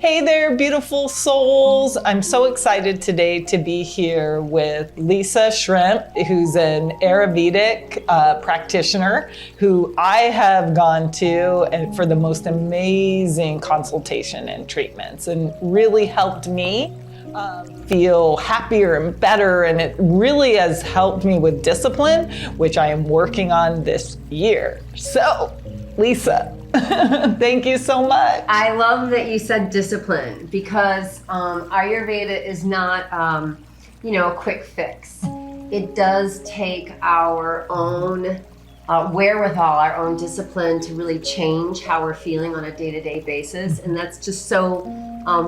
Hey there, beautiful souls. I'm so excited today to be here with Lisa Schrempp, who's an Ayurvedic practitioner who I have gone to and for the most amazing consultation and treatments, and really helped me feel happier and better. And it really has helped me with discipline, which I am working on this year. So, Lisa, thank you so much. I love that you said discipline, because Ayurveda is not, a quick fix. It does take our own wherewithal, our own discipline to really change how we're feeling on a day-to-day basis. And that's just so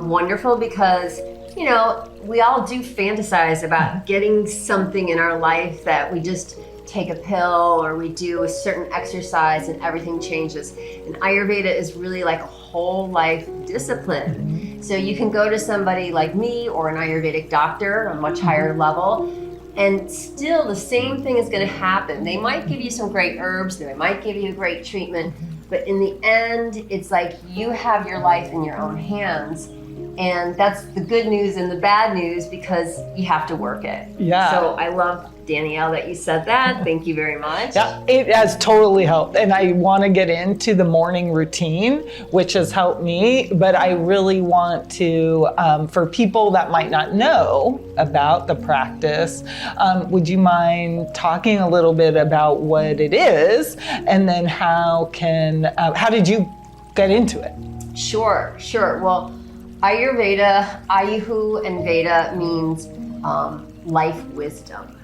wonderful, because we all do fantasize about getting something in our life that we just take a pill or we do a certain exercise and everything changes. And Ayurveda is really like a whole life discipline. So you can go to somebody like me or an Ayurvedic doctor, a much higher level, and still the same thing is going to happen. They might give you some great herbs, they might give you a great treatment, but in the end, it's like you have your life in your own hands. And that's the good news and the bad news, because you have to work it. Yeah. So I love, Danielle, that you said that. Thank you very much. Yeah, it has totally helped. And I want to get into the morning routine, which has helped me, but I really want to, for people that might not know about the practice, would you mind talking a little bit about what it is, and then how did you get into it? Sure. Well, Ayurveda, Ayuhu and Veda means life wisdom.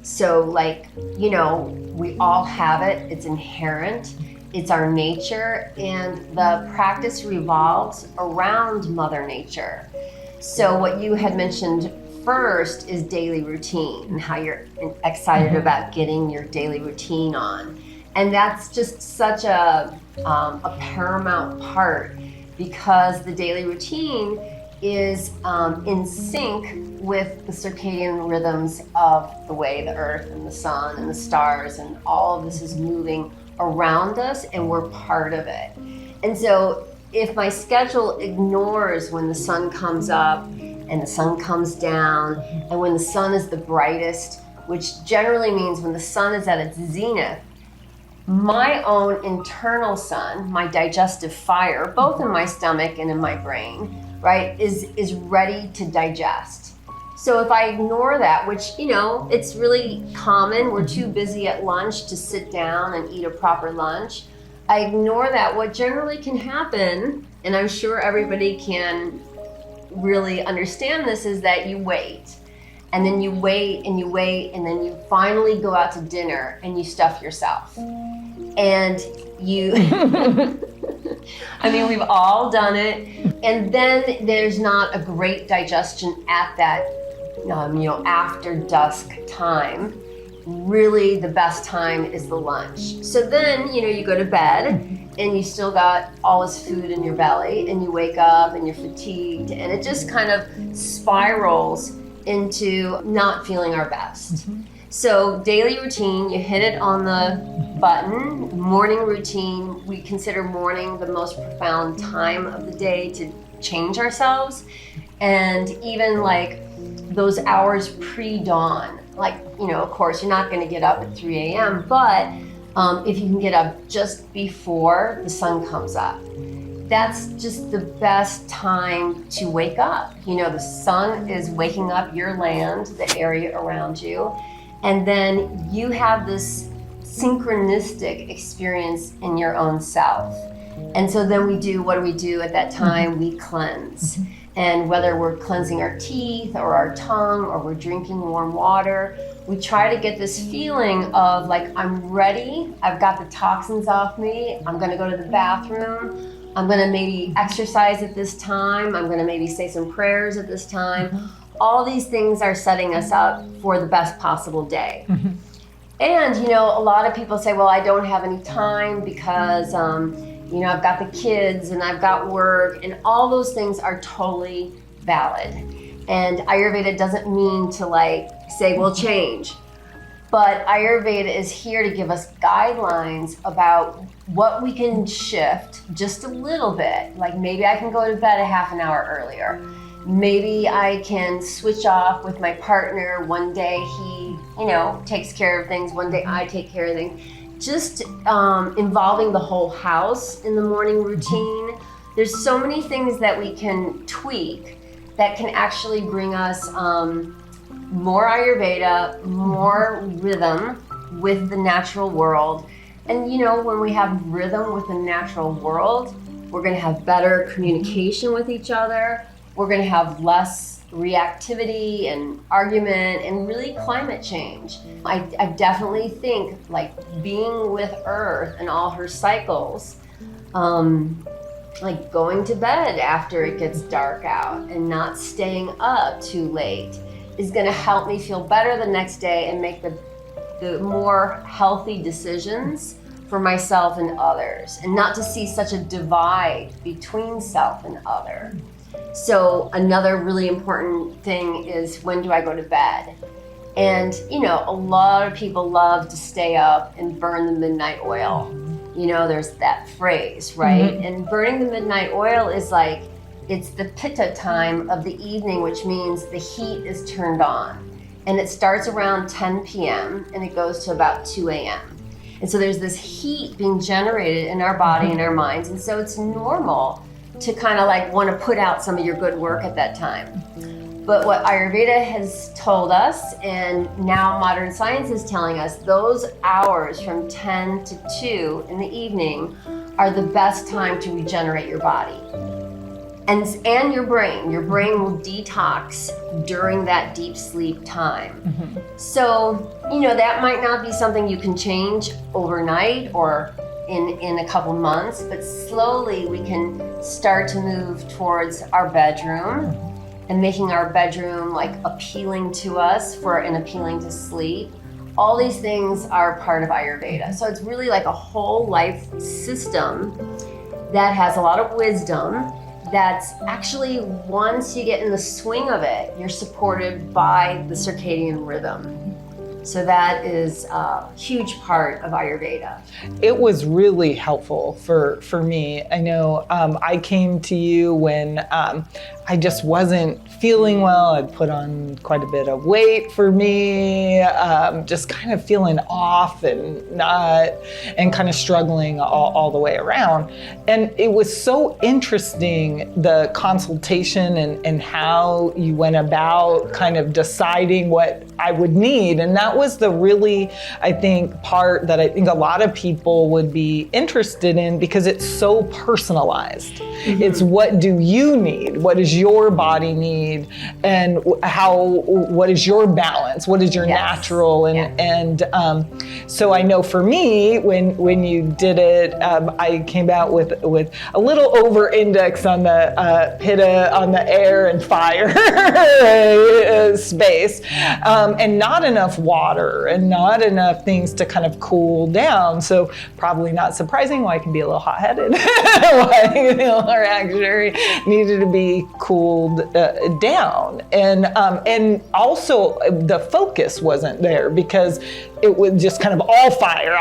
So we all have it, it's inherent, it's our nature, and the practice revolves around Mother Nature. So what you had mentioned first is daily routine, and how you're excited about getting your daily routine on. And that's just such a paramount part, because the daily routine is in sync with the circadian rhythms of the way the earth and the sun and the stars and all of this is moving around us, and we're part of it. And so if my schedule ignores when the sun comes up and the sun comes down, and when the sun is the brightest, which generally means when the sun is at its zenith, my own internal sun, my digestive fire, both in my stomach and in my brain, right, is ready to digest. So if I ignore that, which, it's really common, we're too busy at lunch to sit down and eat a proper lunch. I ignore that. What generally can happen, and I'm sure everybody can really understand this, is that you wait. And then you wait and you wait, and then you finally go out to dinner and you stuff yourself. And you, we've all done it. And then there's not a great digestion at that, after dusk time. Really the best time is the lunch. So then, you go to bed and you still got all this food in your belly, and you wake up and you're fatigued, and it just kind of spirals into not feeling our best. So daily routine, you hit it on the button. Morning routine, we consider morning the most profound time of the day to change ourselves. And even those hours pre-dawn, of course, you're not gonna get up at 3 a.m., but if you can get up just before the sun comes up, that's just the best time to wake up. The sun is waking up your land, the area around you, and then you have this synchronistic experience in your own self. And so then what do we do at that time? We cleanse. And whether we're cleansing our teeth or our tongue, or we're drinking warm water, we try to get this feeling of I'm ready, I've got the toxins off me, I'm gonna go to the bathroom, I'm gonna maybe exercise at this time, I'm gonna maybe say some prayers at this time. All these things are setting us up for the best possible day. And a lot of people say, well, I don't have any time because I've got the kids and I've got work, and all those things are totally valid. And Ayurveda doesn't mean to say, well, change. But Ayurveda is here to give us guidelines about what we can shift just a little bit. Like maybe I can go to bed a half an hour earlier. Maybe I can switch off with my partner. One day he, takes care of things. One day I take care of things. Just involving the whole house in the morning routine. There's so many things that we can tweak that can actually bring us more Ayurveda, more rhythm with the natural world. And when we have rhythm with the natural world, we're going to have better communication with each other. We're going to have less reactivity and argument and really climate change. I definitely think like being with Earth and all her cycles, like going to bed after it gets dark out and not staying up too late is going to help me feel better the next day and make the more healthy decisions for myself and others, and not to see such a divide between self and other. So another really important thing is, when do I go to bed? And a lot of people love to stay up and burn the midnight oil. There's that phrase, right? Mm-hmm. And burning the midnight oil is like, it's the pitta time of the evening, which means the heat is turned on. And it starts around 10 p.m. and it goes to about 2 a.m. And so there's this heat being generated in our body and our minds. And so it's normal to kind of like want to put out some of your good work at that time. But what Ayurveda has told us, and now modern science is telling us, those hours from 10 to 2 in the evening are the best time to regenerate your body. And your brain. Your brain will detox during that deep sleep time. Mm-hmm. So, that might not be something you can change overnight or in a couple months, but slowly we can start to move towards our bedroom and making our bedroom like appealing to us and appealing to sleep. All these things are part of Ayurveda. So it's really like a whole life system that has a lot of wisdom. That's actually, once you get in the swing of it, you're supported by the circadian rhythm. So that is a huge part of Ayurveda. It was really helpful for me. I know I came to you when I just wasn't feeling well. I'd put on quite a bit of weight for me, just kind of feeling off and kind of struggling all the way around. And it was so interesting, the consultation and how you went about kind of deciding what I would need. And that was the really, I think, part that I think a lot of people would be interested in, because it's so personalized. Mm-hmm. It's what do you need? What does your body need? And what is your balance? What is your natural? And so I know for me, when you did it, I came out with a little over index on the pitta, on the air and fire space, and not enough water and not enough things to kind of cool down. So probably not surprising why I can be a little hot-headed. Our actually needed to be cooled down. And also the focus wasn't there, because it was just kind of all fire,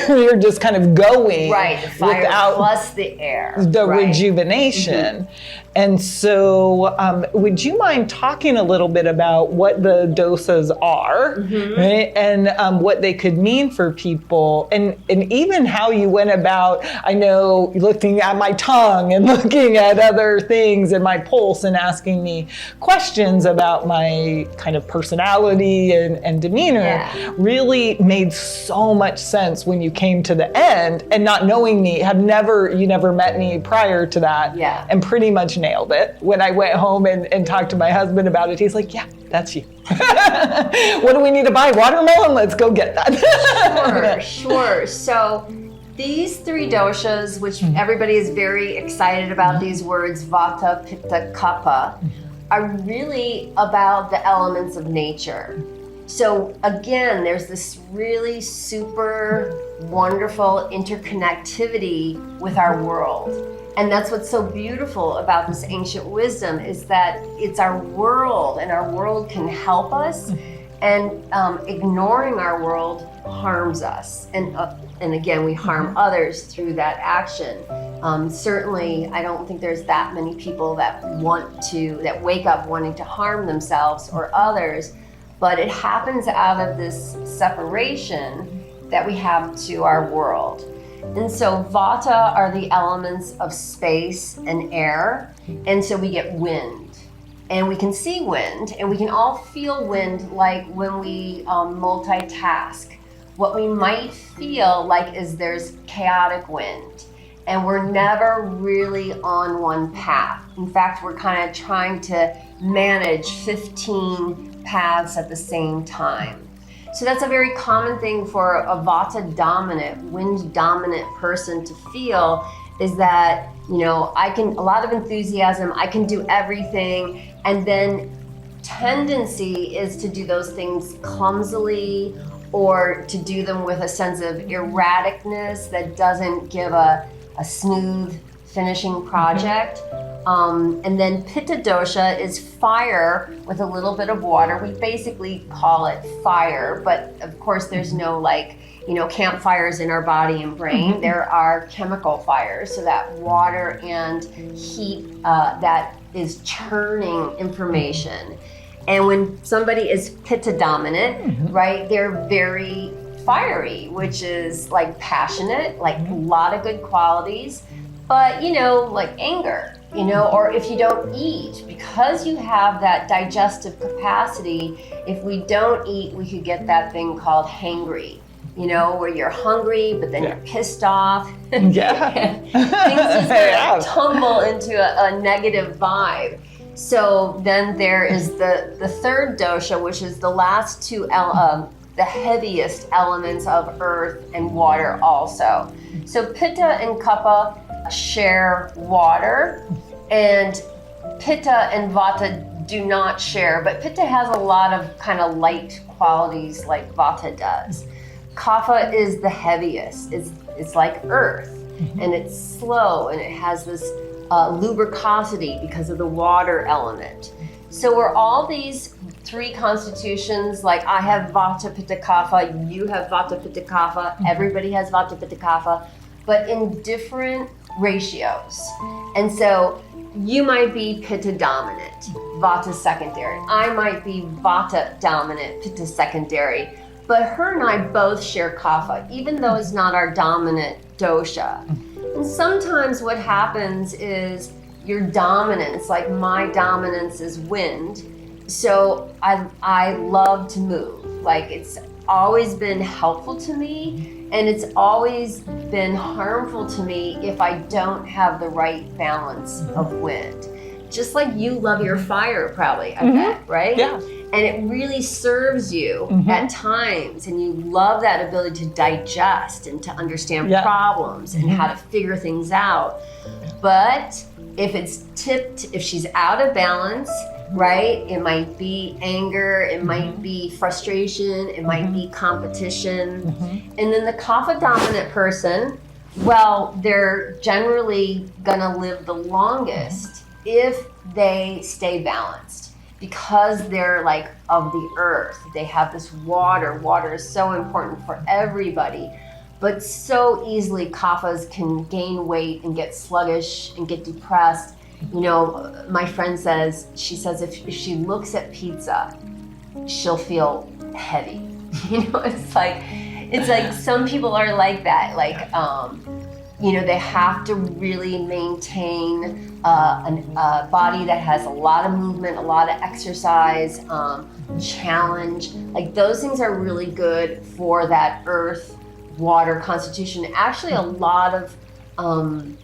you're just kind of going. Right, the fire without plus the air. The rejuvenation. Mm-hmm. And so would you mind talking a little bit about what the dosas are, mm-hmm. right? And what they could mean for people, and even how you went about, I know, looking at my tongue and looking at other things and my pulse and asking me questions about my kind of personality and demeanor, really made so much sense when you came to the end, and not knowing me, you never met me prior to that, and pretty much nailed it. When I went home and talked to my husband about it, he's like, yeah, that's you. What do we need to buy? Watermelon? Let's go get that. Sure. So these three doshas, which everybody is very excited about, these words, Vata, Pitta, Kapha, are really about the elements of nature. So again, there's this really super wonderful interconnectivity with our world. And that's what's so beautiful about this ancient wisdom, is that it's our world, and our world can help us. And ignoring our world harms us. And again, we harm others through that action. Certainly, I don't think there's that many people that wake up wanting to harm themselves or others, but it happens out of this separation that we have to our world. And so Vata are the elements of space and air, and so we get wind. And we can see wind, and we can all feel wind, like when we multitask. What we might feel like is there's chaotic wind, and we're never really on one path. In fact, we're kind of trying to manage 15 paths at the same time. So that's a very common thing for a Vata dominant, wind dominant person to feel, is that, you know, a lot of enthusiasm, I can do everything, and then tendency is to do those things clumsily or to do them with a sense of erraticness that doesn't give a smooth finishing project. And then Pitta dosha is fire with a little bit of water. We basically call it fire, but of course there's no campfires in our body and brain. There are chemical fires, so that water and heat that is churning information. And when somebody is Pitta dominant, right, they're very fiery, which is like passionate, like a lot of good qualities, but like anger, or if you don't eat, because you have that digestive capacity, if we don't eat, we could get that thing called hangry. Where you're hungry, but then you're pissed off. Yeah. Things just tumble into a negative vibe. So then there is the third dosha, which is the last two, the heaviest elements of earth and water also. So Pitta and Kapha share water, and Pitta and Vata do not share, but Pitta has a lot of kind of light qualities like Vata does. Kapha is the heaviest. It's like earth, and it's slow, and it has this lubricosity because of the water element. So we're all these three constitutions, like I have Vata, Pitta, Kapha, you have Vata, Pitta, Kapha, everybody has Vata, Pitta, Kapha, but in different ratios. And so you might be Pitta dominant, Vata secondary. I might be Vata dominant, Pitta secondary. But her and I both share Kapha, even though it's not our dominant dosha. And sometimes what happens is your dominance, like my dominance is wind. So I love to move. Like it's always been helpful to me, and it's always been harmful to me if I don't have the right balance of wind. Just like you love your fire probably, I bet, right? Yeah. And it really serves you at times, and you love that ability to digest and to understand problems and how to figure things out. But if it's tipped, if she's out of balance, right, it might be anger, it might be frustration, it might be competition. And then the Kapha dominant person, well, they're generally gonna live the longest if they stay balanced, because they're like of the earth. They have this water. Water is so important for everybody, but so easily Kaphas can gain weight and get sluggish and get depressed. My friend says, if she looks at pizza, she'll feel heavy. It's like some people are like that. Like, they have to really maintain a body that has a lot of movement, a lot of exercise, challenge. Like those things are really good for that earth, water constitution. Actually, a lot of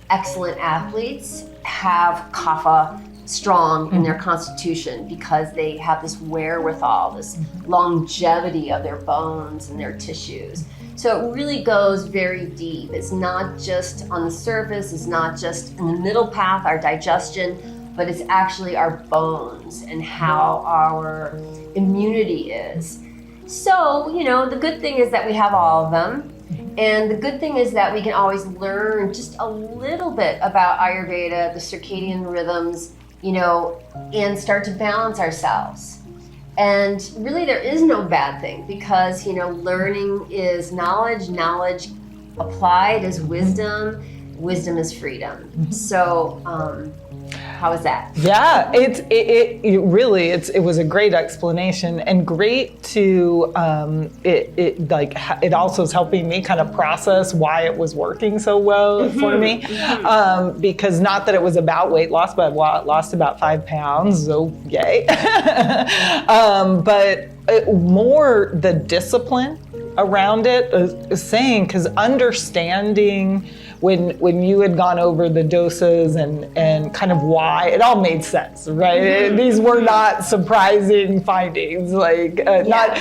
excellent athletes have Kapha strong in their constitution because they have this wherewithal, this longevity of their bones and their tissues. So it really goes very deep. It's not just on the surface, it's not just in the middle path, our digestion, but it's actually our bones and how our immunity is. So, the good thing is that we have all of them. And the good thing is that we can always learn just a little bit about Ayurveda, the circadian rhythms, and start to balance ourselves. And really there is no bad thing, because, you know, learning is knowledge, knowledge applied is wisdom, wisdom is freedom. So, how is that? Yeah, it was a great explanation, and great to it also is helping me kind of process why it was working so well for me, because not that it was about weight loss, but I lost about 5 pounds, so yay. But more the discipline around it is saying, because understanding when you had gone over the doses and kind of why, it all made sense, right? These were not surprising findings, like not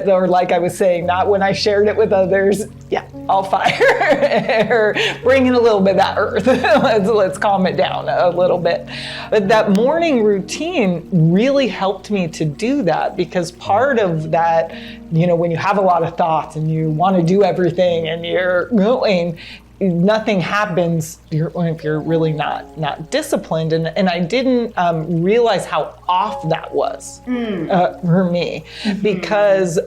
or like I was saying, not when I shared it with others. Yeah, I'll fire or bring in a little bit of that earth. let's calm it down a little bit. But that morning routine really helped me to do that, because part of that, you know, when you have a lot of thoughts and you want to do everything and you're going, nothing happens if you're really not disciplined. And I didn't realize how off that was for me, because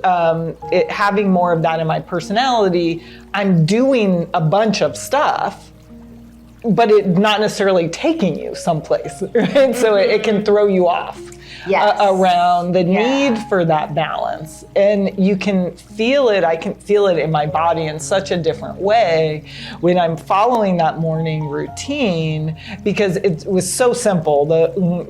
having more of that in my personality, I'm doing a bunch of stuff, but it not necessarily taking you someplace, right? So it can throw you off. Around the need for that balance. And you can feel it, I can feel it in my body in such a different way when I'm following that morning routine, because it was so simple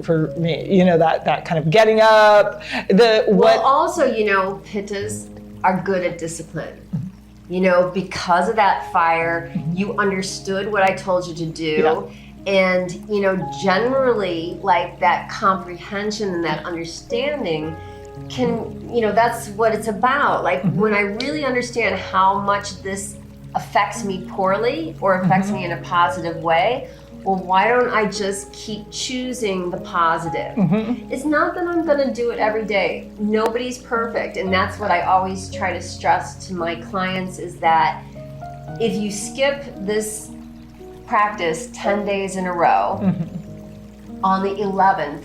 for me, you know, that kind of getting up. Well, also, you know, Pittas are good at discipline. You know, because of that fire, you understood what I told you to do. And, you know, generally, like, that comprehension and that understanding can, you know, that's what it's about. Like, when I really understand how much this affects me poorly or affects me in a positive way, well, why don't I just keep choosing the positive? It's not that I'm going to do it every day. Nobody's perfect. And that's what I always try to stress to my clients, is that if you skip this practice 10 days in a row, on the 11th,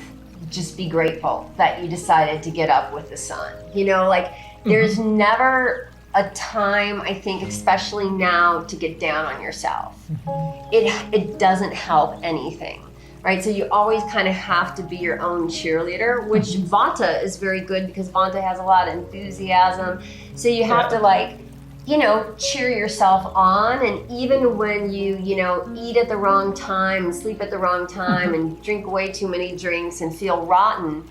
just be grateful that you decided to get up with the sun. You know, like, there's never a time, I think, especially now, to get down on yourself. It doesn't help anything, right? So you always kind of have to be your own cheerleader, which Vata is very good, because Vata has a lot of enthusiasm. So you have to, like, you know, cheer yourself on. And even when you know, eat at the wrong time and sleep at the wrong time and drink way too many drinks and feel rotten,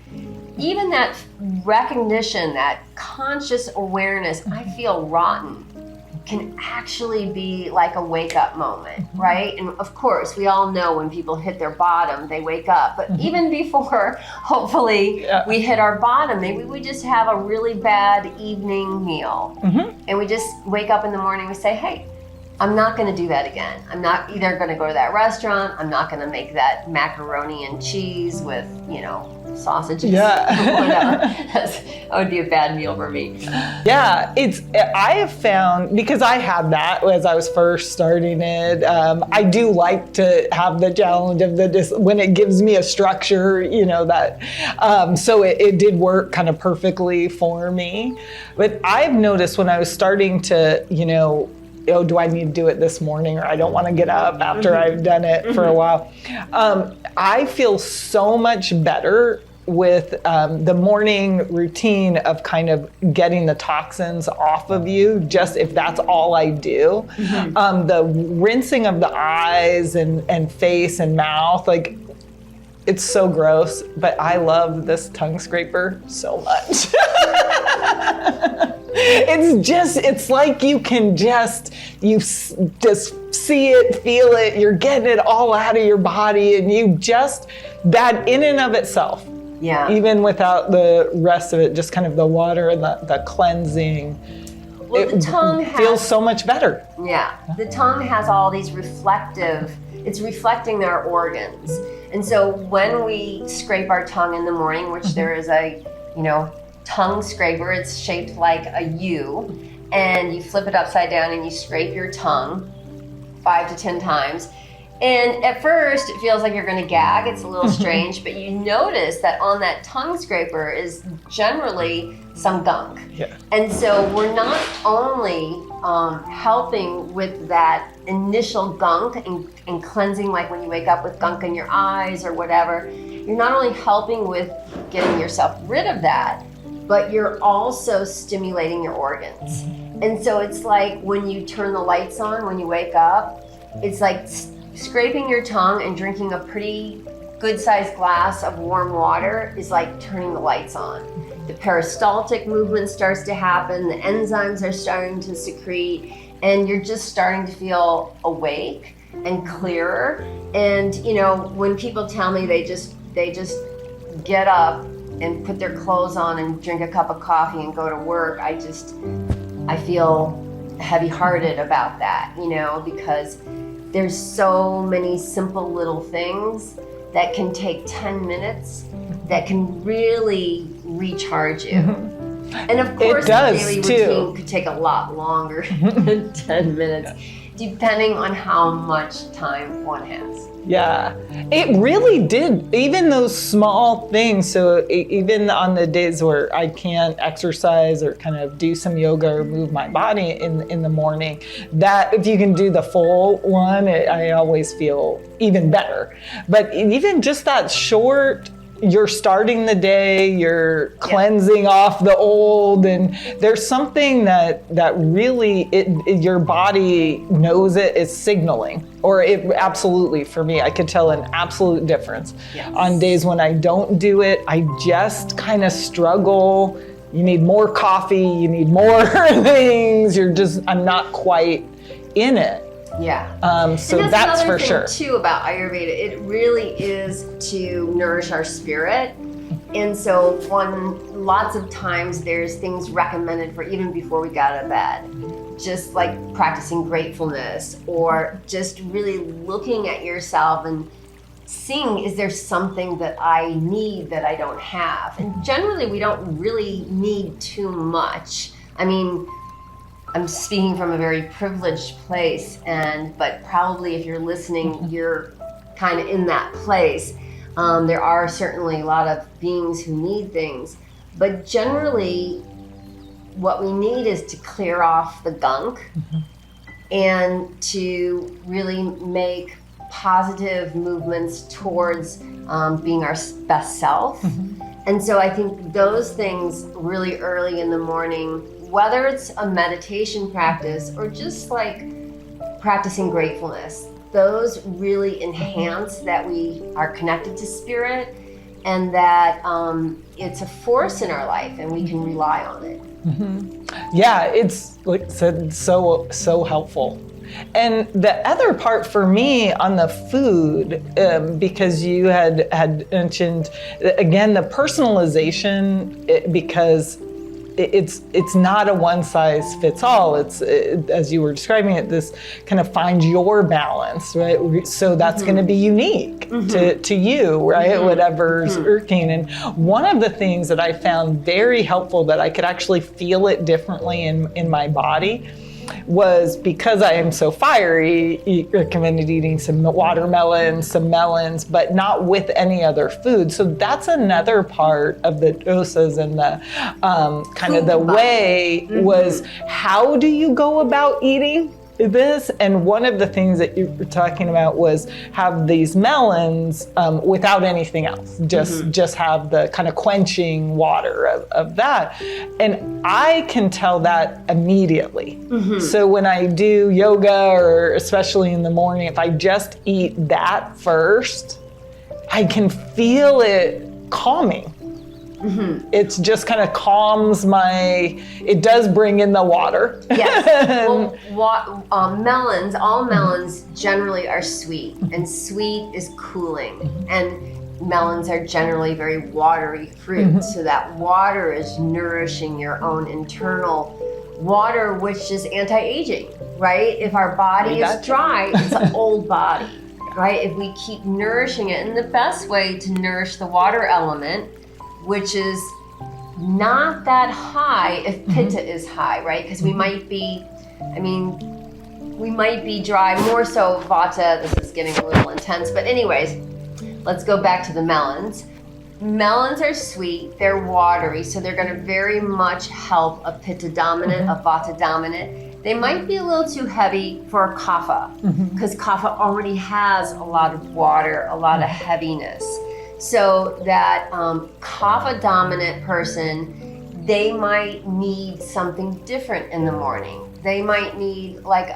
even that recognition, that conscious awareness, I feel rotten, can actually be like a wake-up moment, right? And of course, we all know when people hit their bottom, they wake up. But even before, hopefully, we hit our bottom, maybe we just have a really bad evening meal. And we just wake up in the morning, we say, hey, I'm not going to do that again. I'm not either going to go to that restaurant. I'm not going to make that macaroni and cheese with, you know, sausages. That would be a bad meal for me. Yeah, I have found, because I had that as I was first starting it, I do like to have the challenge of when it gives me a structure, you know, that, so it did work kind of perfectly for me. But I've noticed when I was starting to, you know, oh, do I need to do it this morning, or I don't want to get up after I've done it for a while. I feel so much better with the morning routine of kind of getting the toxins off of you, just if that's all I do. The rinsing of the eyes and face and mouth, like, it's so gross, but I love this tongue scraper so much. It's like you just see it, feel it, you're getting it all out of your body, and that in and of itself, even without the rest of it, just kind of the water and the cleansing, the tongue feels so much better. Yeah, the tongue has all these it's reflecting our organs. And so when we scrape our tongue in the morning, which there is a, you know, tongue scraper, it's shaped like a U, and you flip it upside down and you scrape your tongue 5 to 10 times. And at first, it feels like you're going to gag. It's a little strange, but you notice that on that tongue scraper is generally some gunk. Yeah. And so we're not only helping with that initial gunk and cleansing, like when you wake up with gunk in your eyes or whatever, you're not only helping with getting yourself rid of that, but you're also stimulating your organs. And so it's like when you turn the lights on when you wake up, it's like scraping your tongue and drinking a pretty good-sized glass of warm water is like turning the lights on. The peristaltic movement starts to happen, the enzymes are starting to secrete, and you're just starting to feel awake and clearer. And you know, when people tell me they just get up and put their clothes on and drink a cup of coffee and go to work, I feel heavy-hearted about that, you know, because there's so many simple little things that can take 10 minutes that can really recharge you. And of course, the daily routine could take a lot longer than 10 minutes, depending on how much time one has. Yeah, it really did. Even those small things. So even on the days where I can't exercise or kind of do some yoga or move my body in the morning, that if you can do the full one, I always feel even better. But even just that short, you're starting the day, you're cleansing off the old, and there's something that really your body knows it's signaling, or it absolutely, for me, I could tell an absolute difference. Yes. On days when I don't do it, I just kind of struggle. You need more coffee, you need more things, I'm not quite in it. Yeah. So and that's for sure. sure. Too, about Ayurveda, it really is to nourish our spirit. And so lots of times there's things recommended for even before we got out of bed, just like practicing gratefulness, or just really looking at yourself and seeing, is there something that I need that I don't have? And generally we don't really need too much. I mean, I'm speaking from a very privileged place, but probably if you're listening, you're kind of in that place. There are certainly a lot of beings who need things, but generally what we need is to clear off the gunk and to really make positive movements towards being our best self. And so I think those things really early in the morning, whether it's a meditation practice or just like practicing gratefulness, those really enhance that we are connected to spirit and that it's a force in our life and we can rely on it. Yeah, it's like I said, so helpful. And the other part for me on the food, because you had mentioned again the personalization, because it's not a one size fits all. It's as you were describing it, this kind of find your balance, right? So that's going to be unique to you, right? Whatever's working. And one of the things that I found very helpful, that I could actually feel it differently in my body, was because I am so fiery, he recommended eating some watermelons, some melons, but not with any other food. So that's another part of the dosas and the kind of the way was, how do you go about eating this? And one of the things that you were talking about was have these melons without anything else, just have the kind of quenching water of that. And I can tell that immediately. So when I do yoga, or especially in the morning, if I just eat that first, I can feel it calming. It's just kind of calms it does bring in the water. Yes. Well, melons, all melons generally are sweet, and sweet is cooling. And melons are generally very watery fruit, so that water is nourishing your own internal water, which is anti-aging, right? If our body is dry, it's an old body, right? If we keep nourishing it, and the best way to nourish the water element, which is not that high if pitta is high, right? Because we might be, we might be dry, more so vata. This is getting a little intense, but anyways, let's go back to the melons. Melons are sweet, they're watery, so they're gonna very much help a pitta dominant, a vata dominant. They might be a little too heavy for a kapha, because kapha already has a lot of water, a lot of heaviness. So that kapha dominant person, they might need something different in the morning. They might need like,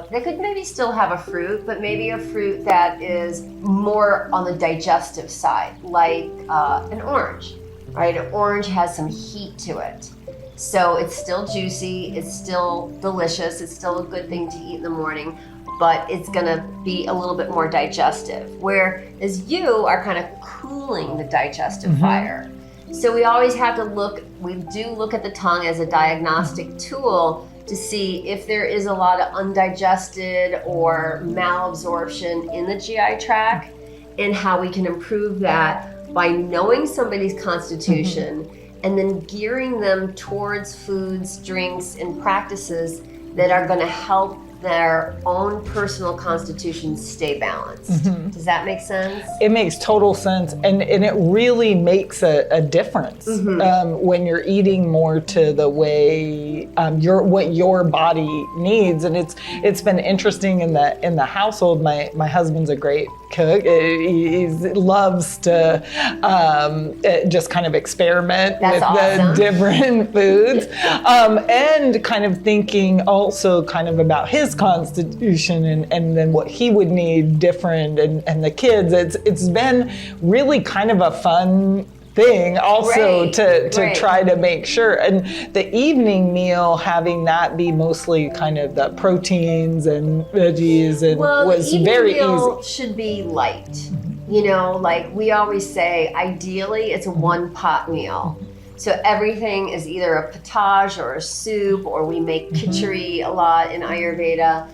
they could maybe still have a fruit, but maybe a fruit that is more on the digestive side, like an orange, right? An orange has some heat to it. So it's still juicy, it's still delicious, it's still a good thing to eat in the morning, but it's gonna be a little bit more digestive. Whereas you are kind of cooling the digestive fire. So we always have to we do look at the tongue as a diagnostic tool to see if there is a lot of undigested or malabsorption in the GI tract, and how we can improve that by knowing somebody's constitution and then gearing them towards foods, drinks, and practices that are going to help their own personal constitution stay balanced. Does that make sense? It makes total sense, and it really makes a difference when you're eating more to the way what your body needs. And it's been interesting in the household. My husband's a great cook. He loves to just kind of experiment with the different foods, and kind of thinking also kind of about his constitution and then what he would need different, and the kids. It's been really kind of a fun thing also to try to make sure. And the evening meal, having that be mostly kind of the proteins and veggies, and was very easy. Should be light. You know, like we always say, ideally it's a one pot meal. So everything is either a potage or a soup, or we make khichdi a lot in Ayurveda.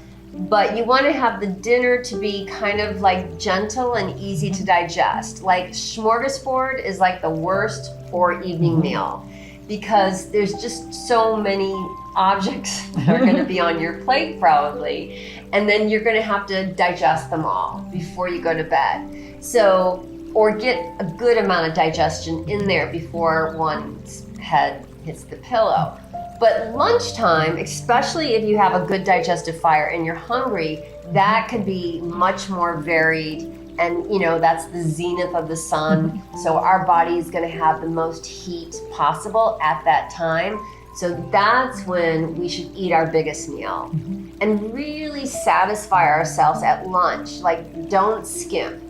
But you want to have the dinner to be kind of like gentle and easy to digest. Like smorgasbord is like the worst for evening meal, because there's just so many objects that are going to be on your plate probably, and then you're going to have to digest them all before you go to bed. So, or get a good amount of digestion in there before one's head hits the pillow. But lunchtime, especially if you have a good digestive fire and you're hungry, that could be much more varied. And you know, that's the zenith of the sun. So our body is gonna have the most heat possible at that time. So that's when we should eat our biggest meal and really satisfy ourselves at lunch. Like, don't skimp,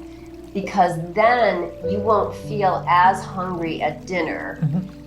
because then you won't feel as hungry at dinner,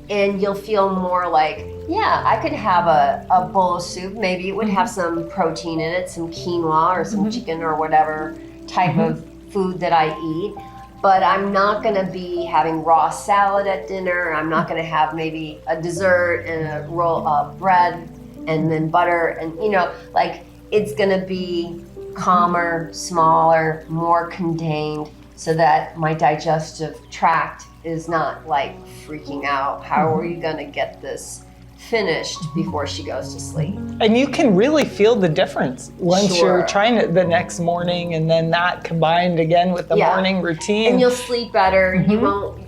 and you'll feel more like, yeah, I could have a bowl of soup. Maybe it would have some protein in it, some quinoa or some chicken or whatever type of food that I eat. But I'm not gonna be having raw salad at dinner. I'm not gonna have maybe a dessert and a roll of bread and then butter, and you know, like, it's gonna be calmer, smaller, more contained, so that my digestive tract is not like freaking out. How are you gonna get this finished before she goes to sleep? And you can really feel the difference once you're trying it the next morning, and then that combined again with the morning routine. And you'll sleep better. You won't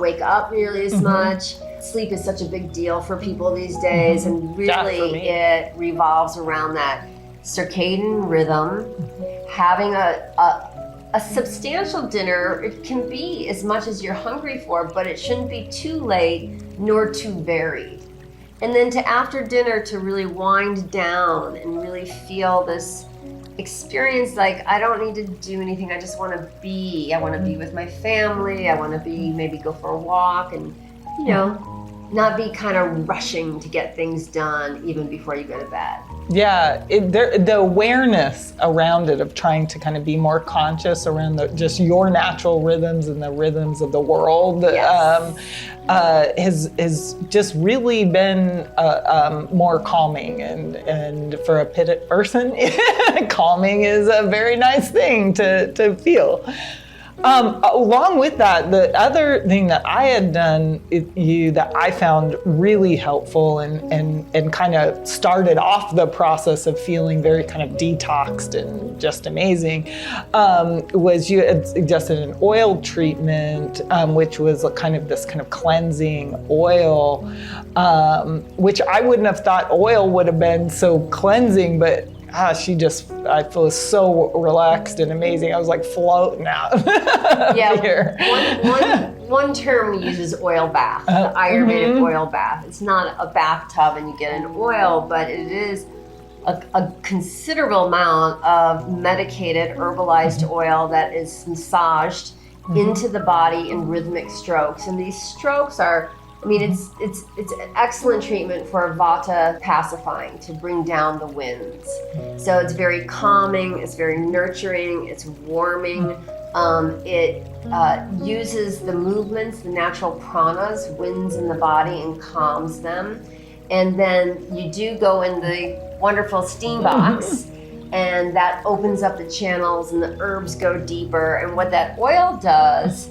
wake up nearly as much. Sleep is such a big deal for people these days, and really it revolves around that circadian rhythm. Having a substantial dinner, it can be as much as you're hungry for, but it shouldn't be too late nor too varied. And then to after dinner to really wind down and really feel this experience, like, I don't need to do anything, I just want to be. I want to be with my family, I want to be, maybe go for a walk, and you know, not be kind of rushing to get things done even before you go to bed. Yeah, the awareness around it, of trying to kind of be more conscious around just your natural rhythms and the rhythms of the world, has just really been more calming. And for a Pitta person, calming is a very nice thing to feel. Along with that, the other thing that I had done that I found really helpful and kind of started off the process of feeling very kind of detoxed and just amazing, was you had suggested an oil treatment, which was kind of this kind of cleansing oil, which I wouldn't have thought oil would have been so cleansing, but I feel so relaxed and amazing. I was like floating out here. One term we use is oil bath, the Ayurvedic oil bath. It's not a bathtub and you get an oil, but it is a considerable amount of medicated, herbalized oil that is massaged into the body in rhythmic strokes. And these strokes are, it's an excellent treatment for Vata pacifying, to bring down the winds. So it's very calming, it's very nurturing, it's warming. It uses the movements, the natural pranas, winds in the body, and calms them. And then you do go in the wonderful steam box, and that opens up the channels and the herbs go deeper. And what that oil does,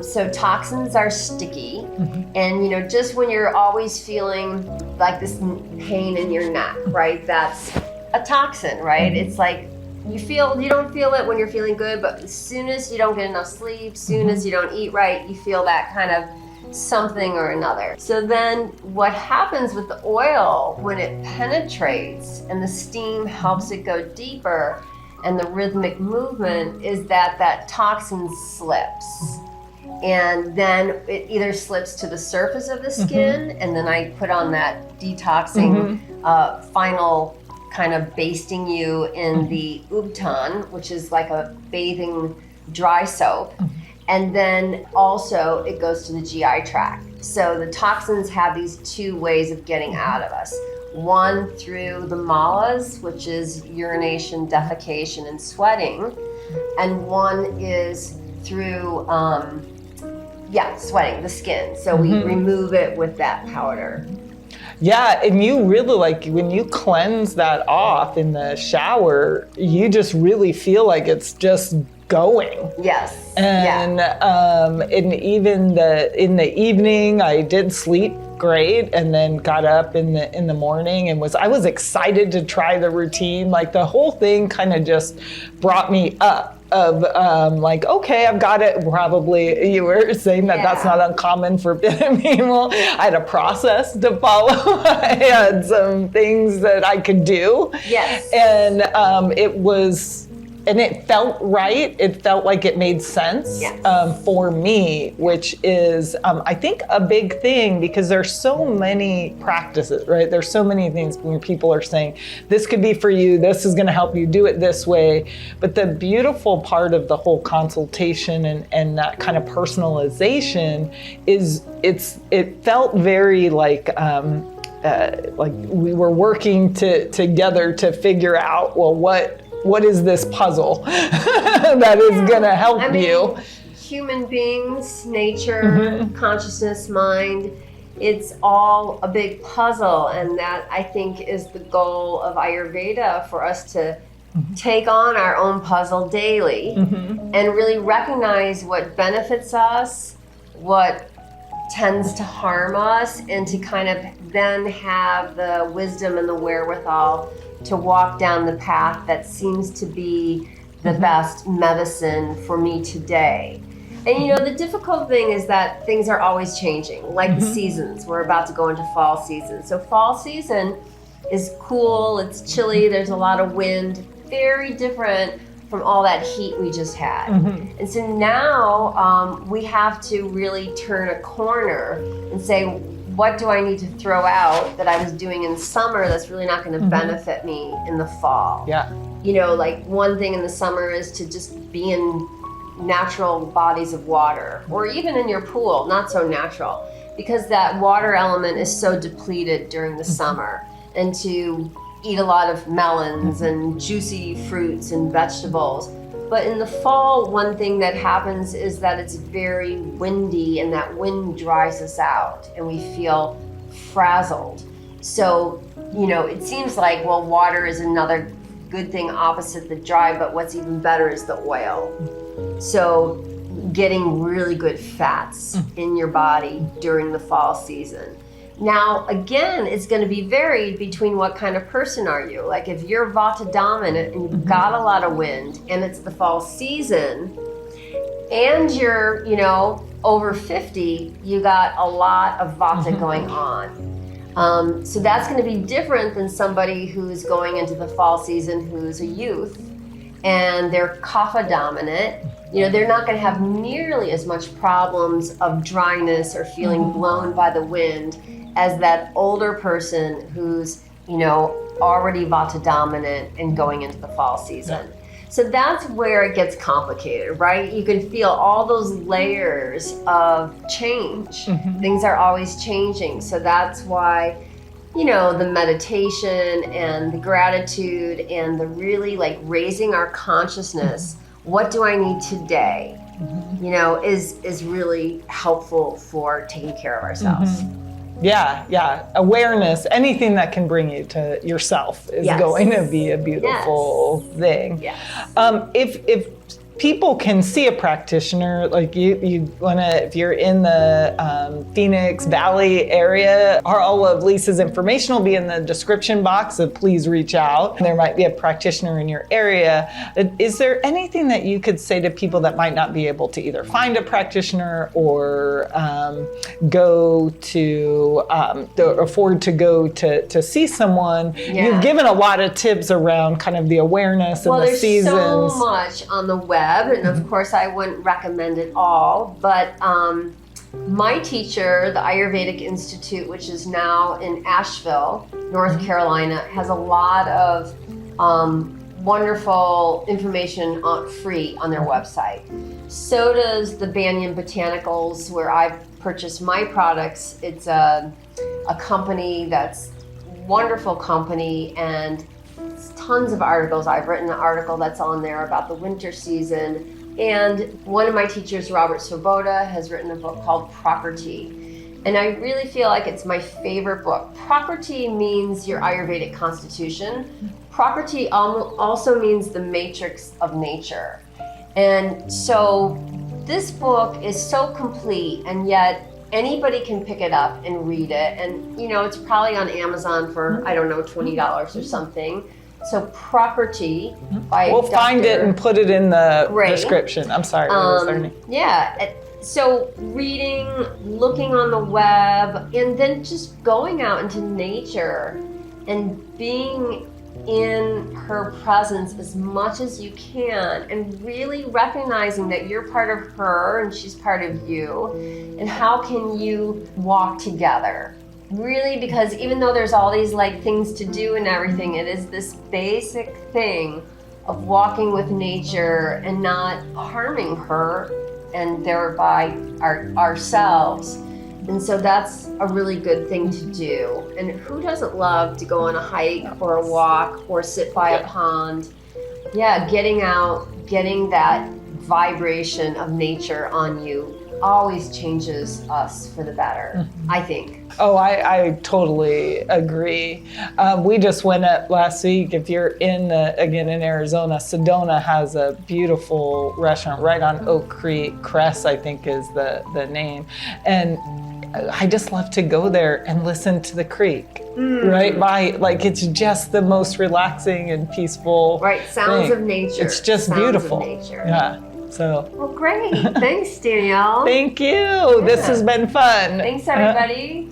so toxins are sticky, and just when you're always feeling like this pain in your neck, right? That's a toxin, right? It's like you don't feel it when you're feeling good, but as soon as you don't get enough sleep, soon as you don't eat right, you feel that kind of something or another. So then what happens with the oil when it penetrates and the steam helps it go deeper and the rhythmic movement is that toxin slips. And then it either slips to the surface of the skin, and then I put on that detoxing final kind of basting you in the ubtan, which is like a bathing dry soap. And then also it goes to the GI tract. So the toxins have these two ways of getting out of us. One through the malas, which is urination, defecation, and sweating. And one is through sweating, the skin. So we remove it with that powder. Yeah, and you really when you cleanse that off in the shower, you just really feel like it's just going. Yes. And and even in the evening, I did sleep great, and then got up in the morning and I was excited to try the routine. Like the whole thing kind of just brought me up. Of okay, I've got it. Probably you were saying that's not uncommon for people. I had a process to follow. I had some things that I could do. Yes. And it felt right. It felt like it made sense for me, which is, I think, a big thing because there's so many practices, right? There's so many things when people are saying, this could be for you, this is going to help you do it this way. But the beautiful part of the whole consultation and that kind of personalization is it felt very like we were working together to figure out, well, what is this puzzle that is going to help you? Human beings, nature, consciousness, mind, it's all a big puzzle. And that, I think, is the goal of Ayurveda, for us to take on our own puzzle daily and really recognize what benefits us, what tends to harm us, and to kind of then have the wisdom and the wherewithal to walk down the path that seems to be the best medicine for me today. And the difficult thing is that things are always changing, like the seasons. We're about to go into fall season. So fall season is cool, it's chilly, there's a lot of wind, very different from all that heat we just had. And so now we have to really turn a corner and say, what do I need to throw out that I was doing in summer that's really not going to benefit me in the fall? Yeah. Like one thing in the summer is to just be in natural bodies of water, or even in your pool, not so natural, because that water element is so depleted during the summer. And to eat a lot of melons and juicy fruits and vegetables. But in the fall, one thing that happens is that it's very windy, and that wind dries us out and we feel frazzled. So, it seems like, water is another good thing opposite the dry, but what's even better is the oil. So getting really good fats in your body during the fall season. Now, again, it's going to be varied between what kind of person are you. Like if you're Vata dominant and you've got a lot of wind and it's the fall season and you're, over 50, you got a lot of Vata going on. So that's going to be different than somebody who's going into the fall season who's a youth and they're Kapha dominant. They're not going to have nearly as much problems of dryness or feeling blown by the wind as that older person who's, already Vata dominant and going into the fall season. Yeah. So that's where it gets complicated, right? You can feel all those layers of change. Things are always changing. So that's why, the meditation and the gratitude and the really like raising our consciousness, what do I need today, is really helpful for taking care of ourselves. Yeah. Awareness, anything that can bring you to yourself is going to be a beautiful thing. Yes. If people can see a practitioner, like you wanna, if you're in the Phoenix Valley area, all of Lisa's information will be in the description box, so please reach out. There might be a practitioner in your area. Is there anything that you could say to people that might not be able to either find a practitioner or go to, afford to go to see someone? Yeah. You've given a lot of tips around kind of the awareness and the seasons. Well, there's so much on the web. And of course I wouldn't recommend it all, but my teacher, the Ayurvedic Institute, which is now in Asheville, North Carolina, has a lot of wonderful information free on their website. So does the Banyan Botanicals, where I've purchased my products. It's a company that's wonderful company, and tons of articles. I've written an article that's on there about the winter season. And one of my teachers, Robert Svoboda, has written a book called Prakriti. And I really feel like it's my favorite book. Prakriti means your Ayurvedic constitution. Prakriti also means the matrix of nature. And so this book is so complete, and yet anybody can pick it up and read it. And it's probably on Amazon for, I don't know, $20 or something. So Prakriti by We'll find it and put it in the description. I'm sorry, what is their name? Yeah, so reading, looking on the web, and then just going out into nature and being in her presence as much as you can, and really recognizing that you're part of her and she's part of you, and how can you walk together. Really, because even though there's all these like things to do and everything, it is this basic thing of walking with nature and not harming her and thereby ourselves. And so that's a really good thing to do. And who doesn't love to go on a hike or a walk or sit by a pond? Yeah, getting out, getting that vibration of nature on you always changes us for the better, I think. Oh, I totally agree. We just went up last week. If you're in Arizona, Sedona has a beautiful restaurant right on Oak Creek. Cress, I think, is the name. And I just love to go there and listen to the creek, right by, like, it's just the most relaxing and peaceful sounds thing. of nature. It's just sounds beautiful. Of nature. Yeah. So. Well, great. Thanks, Danielle. Thank you. Yeah. This has been fun. Thanks, everybody.